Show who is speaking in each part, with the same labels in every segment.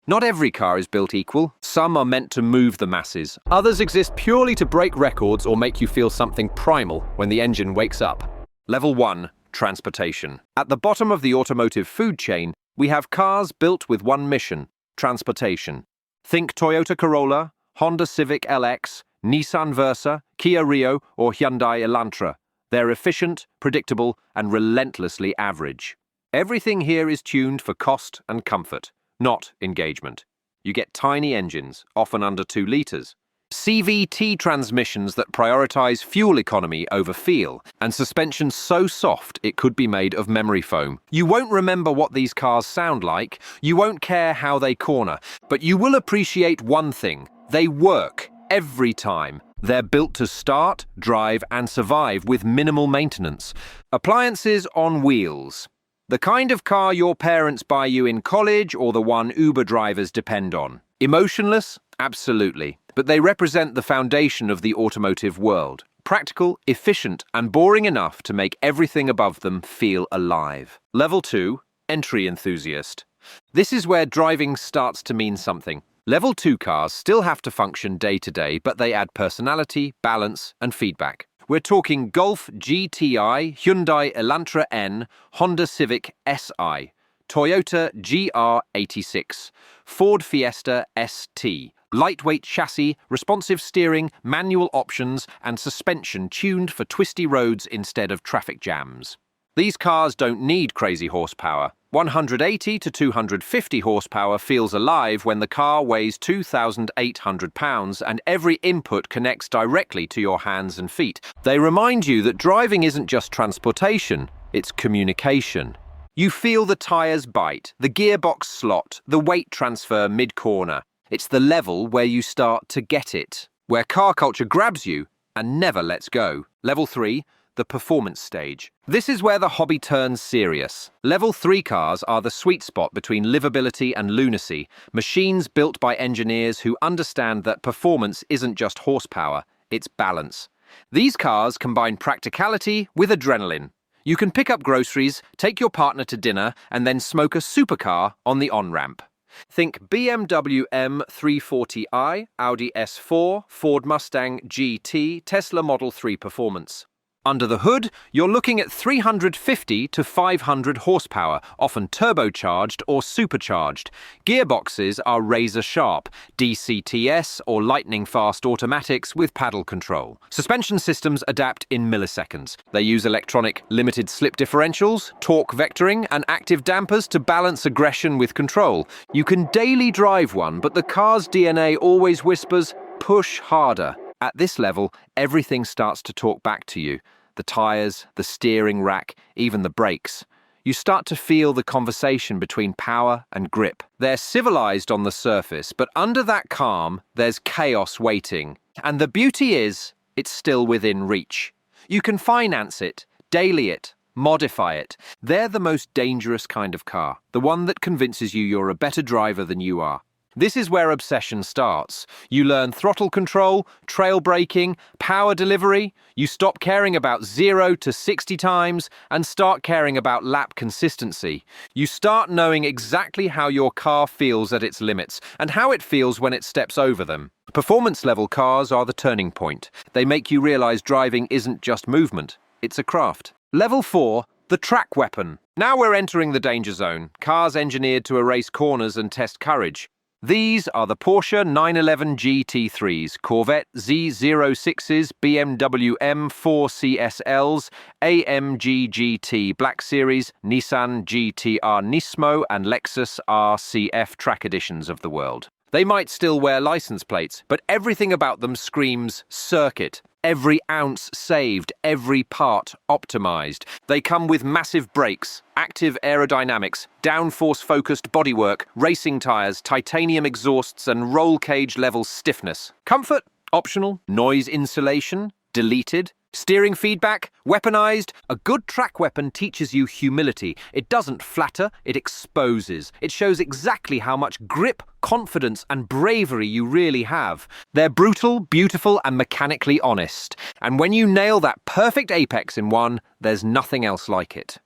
Speaker 1: Not every car is built equal. Some are meant to move the masses. Others exist purely to break records or make you feel something primal when the engine wakes up. Level 1. Transportation. At the bottom of the automotive food chain, we have cars built with one mission: transportation. Think Toyota Corolla, Honda Civic LX, Nissan Versa, Kia Rio, or Hyundai Elantra. They're efficient, predictable, and relentlessly average. Everything here is tuned for cost and comfort, not engagement. You get tiny engines, often under 2 litres, CVT transmissions that prioritize fuel economy over feel, and suspension so soft it could be made of memory foam. You won't remember what these cars sound like, you won't care how they corner, but you will appreciate one thing: they work every time. They're built to start, drive, and survive with minimal maintenance. Appliances on wheels. The kind of car your parents buy you in college or the one Uber drivers depend on. Emotionless? Absolutely. But they represent the foundation of the automotive world. Practical, efficient, and boring enough to make everything above them feel alive. Level 2. Entry Enthusiast. This is where driving starts to mean something. Level 2 cars still have to function day to day, but they add personality, balance, and feedback. We're talking Golf GTI, Hyundai Elantra N, Honda Civic SI, Toyota GR86, Ford Fiesta ST. Lightweight chassis, responsive steering, manual options, and suspension tuned for twisty roads instead of traffic jams. These cars don't need crazy horsepower. 180 to 250 horsepower feels alive when the car weighs 2,800 pounds and every input connects directly to your hands and feet. They remind you that driving isn't just transportation, it's communication. You feel the tyres bite, the gearbox slot, the weight transfer mid-corner. It's the level where you start to get it, where car culture grabs you and never lets go. Level 3. The performance stage. This is where the hobby turns serious. Level 3 cars are the sweet spot between livability and lunacy, machines built by engineers who understand that performance isn't just horsepower, it's balance. These cars combine practicality with adrenaline. You can pick up groceries, take your partner to dinner, and then smoke a supercar on the on-ramp. Think BMW M340i, Audi S4, Ford Mustang GT, Tesla Model 3 performance. Under the hood, you're looking at 350 to 500 horsepower, often turbocharged or supercharged. Gearboxes are razor sharp, DCTS or lightning-fast automatics with paddle control. Suspension systems adapt in milliseconds. They use electronic limited slip differentials, torque vectoring, and active dampers to balance aggression with control. You can daily drive one, but the car's DNA always whispers, push harder. At this level, everything starts to talk back to you. The tyres, the steering rack, even the brakes. You start to feel the conversation between power and grip. They're civilized on the surface, but under that calm, there's chaos waiting. And the beauty is, it's still within reach. You can finance it, daily it, modify it. They're the most dangerous kind of car, the one that convinces you you're a better driver than you are. This is where obsession starts. You learn throttle control, trail braking, power delivery. You stop caring about 0 to 60 times and start caring about lap consistency. You start knowing exactly how your car feels at its limits and how it feels when it steps over them. Performance-level cars are the turning point. They make you realize driving isn't just movement, it's a craft. Level 4. The track weapon. Now we're entering the danger zone. Cars engineered to erase corners and test courage. These are the Porsche 911 GT3s, Corvette Z06s, BMW M4 CSLs, AMG GT Black Series, Nissan GT-R Nismo, and Lexus RCF track editions of the world. They might still wear license plates, but everything about them screams circuit. Every ounce saved, every part optimized. They come with massive brakes, active aerodynamics, downforce-focused bodywork, racing tires, titanium exhausts, and roll cage-level stiffness. Comfort? Optional. Noise insulation? Deleted. Steering feedback? Weaponized? A good track weapon teaches you humility. It doesn't flatter, it exposes. It shows exactly how much grip, confidence, and bravery you really have. They're brutal, beautiful, and mechanically honest. And when you nail that perfect apex in one, there's nothing else like it.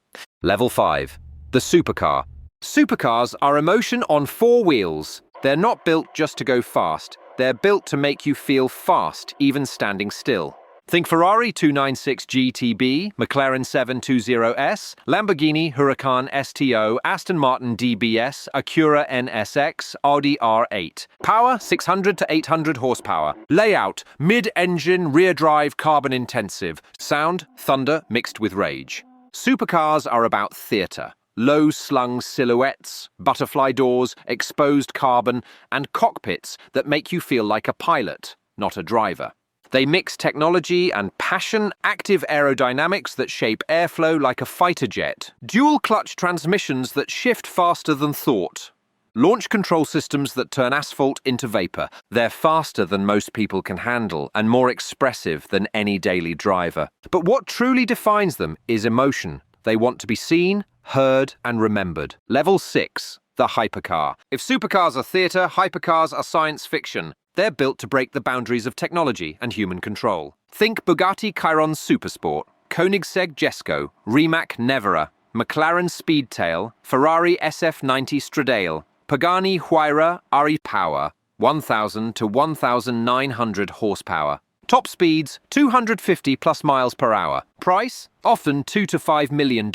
Speaker 1: Level 5. The Supercar. Supercars are emotion on 4 wheels. They're not built just to go fast. They're built to make you feel fast, even standing still. Think Ferrari 296 GTB, McLaren 720S, Lamborghini Huracan STO, Aston Martin DBS, Acura NSX, Audi R8. Power 600 to 800 horsepower. Layout mid-engine, rear-drive, carbon-intensive. Sound thunder mixed with rage. Supercars are about theatre. Low-slung silhouettes, butterfly doors, exposed carbon, and cockpits that make you feel like a pilot, not a driver. They mix technology and passion, active aerodynamics that shape airflow like a fighter jet, dual-clutch transmissions that shift faster than thought, launch control systems that turn asphalt into vapor. They're faster than most people can handle and more expressive than any daily driver. But what truly defines them is emotion. They want to be seen, heard, and remembered. Level 6, the Hypercar. If supercars are theatre, hypercars are science fiction. They're built to break the boundaries of technology and human control. Think Bugatti Chiron Supersport, Koenigsegg Jesko, Rimac Nevera, McLaren Speedtail, Ferrari SF90 Stradale, Pagani Huayra RE Power, 1,000 to 1,900 horsepower. Top speeds, 250 plus miles per hour. Price, often $2 to $5 million,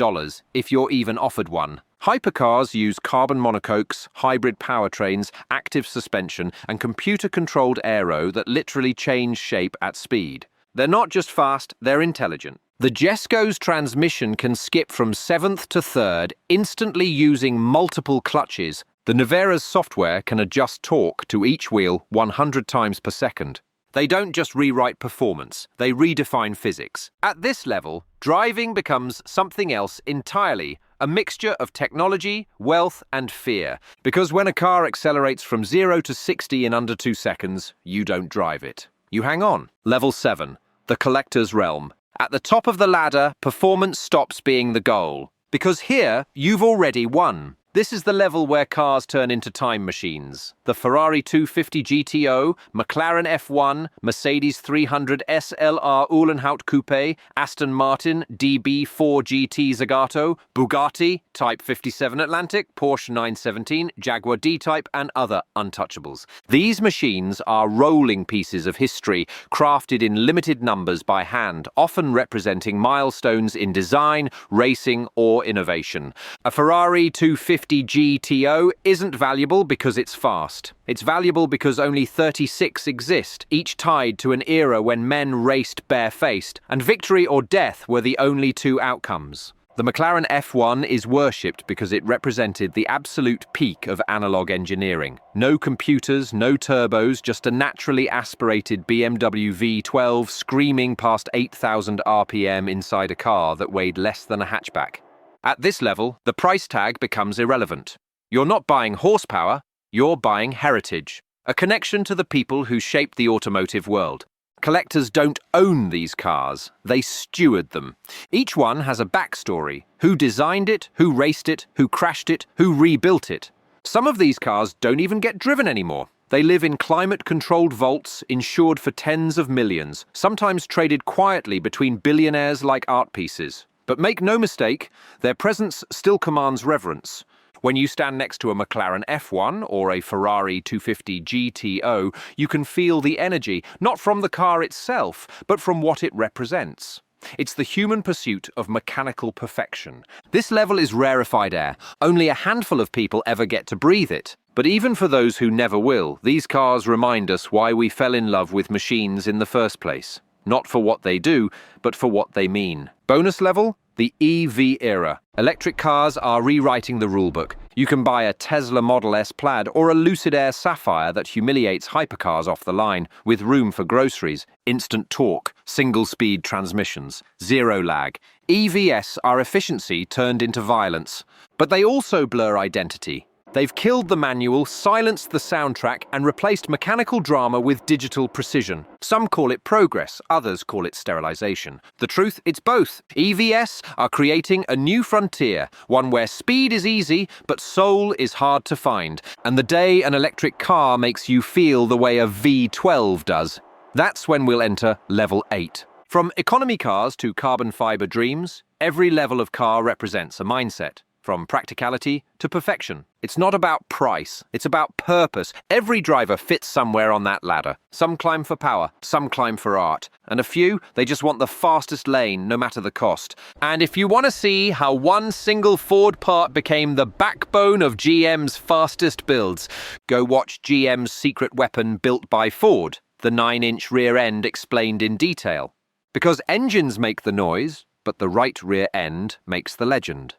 Speaker 1: if you're even offered one. Hypercars use carbon monocokes, hybrid powertrains, active suspension, and computer-controlled aero that literally change shape at speed. They're not just fast, they're intelligent. The Jesko's transmission can skip from 7th to 3rd, instantly using multiple clutches. The Nevera's software can adjust torque to each wheel 100 times per second. They don't just rewrite performance, they redefine physics. At this level, driving becomes something else entirely, a mixture of technology, wealth, and fear. Because when a car accelerates from 0 to 60 in under 2 seconds, you don't drive it. You hang on. Level 7, the collector's realm. At the top of the ladder, performance stops being the goal. Because here, you've already won. This is the level where cars turn into time machines. The Ferrari 250 GTO, McLaren F1, Mercedes 300 SLR Uhlenhaut Coupe, Aston Martin DB4 GT Zagato, Bugatti Type 57 Atlantic, Porsche 917, Jaguar D-Type, and other untouchables. These machines are rolling pieces of history, crafted in limited numbers by hand, often representing milestones in design, racing, or innovation. A Ferrari 250 GTO isn't valuable because it's fast. It's valuable because only 36 exist, each tied to an era when men raced barefaced, and victory or death were the only two outcomes. The McLaren F1 is worshipped because it represented the absolute peak of analog engineering. No computers, no turbos, just a naturally aspirated BMW V12 screaming past 8,000 RPM inside a car that weighed less than a hatchback. At this level, the price tag becomes irrelevant. You're not buying horsepower, you're buying heritage, a connection to the people who shaped the automotive world. Collectors don't own these cars, they steward them. Each one has a backstory: who designed it, who raced it, who crashed it, who rebuilt it. Some of these cars don't even get driven anymore. They live in climate-controlled vaults, insured for tens of millions, sometimes traded quietly between billionaires like art pieces. But make no mistake, their presence still commands reverence. When you stand next to a McLaren F1 or a Ferrari 250 GTO, you can feel the energy, not from the car itself, but from what it represents. It's the human pursuit of mechanical perfection. This level is rarefied air. Only a handful of people ever get to breathe it. But even for those who never will, these cars remind us why we fell in love with machines in the first place. Not for what they do, but for what they mean. Bonus level, the EV era. Electric cars are rewriting the rulebook. You can buy a Tesla Model S Plaid or a Lucid Air Sapphire that humiliates hypercars off the line, with room for groceries, instant torque, single-speed transmissions, zero lag. EVs are efficiency turned into violence. But they also blur identity. They've killed the manual, silenced the soundtrack, and replaced mechanical drama with digital precision. Some call it progress, others call it sterilization. The truth, it's both. EVs are creating a new frontier, one where speed is easy, but soul is hard to find. And the day an electric car makes you feel the way a V12 does, that's when we'll enter level 8. From economy cars to carbon fiber dreams, every level of car represents a mindset. from practicality to perfection. It's not about price, it's about purpose. Every driver fits somewhere on that ladder. Some climb for power, some climb for art, and a few, they just want the fastest lane, no matter the cost. And if you want to see how one single Ford part became the backbone of GM's fastest builds, go watch GM's secret weapon built by Ford, the 9-inch rear end explained in detail. Because engines make the noise, but the right rear end makes the legend.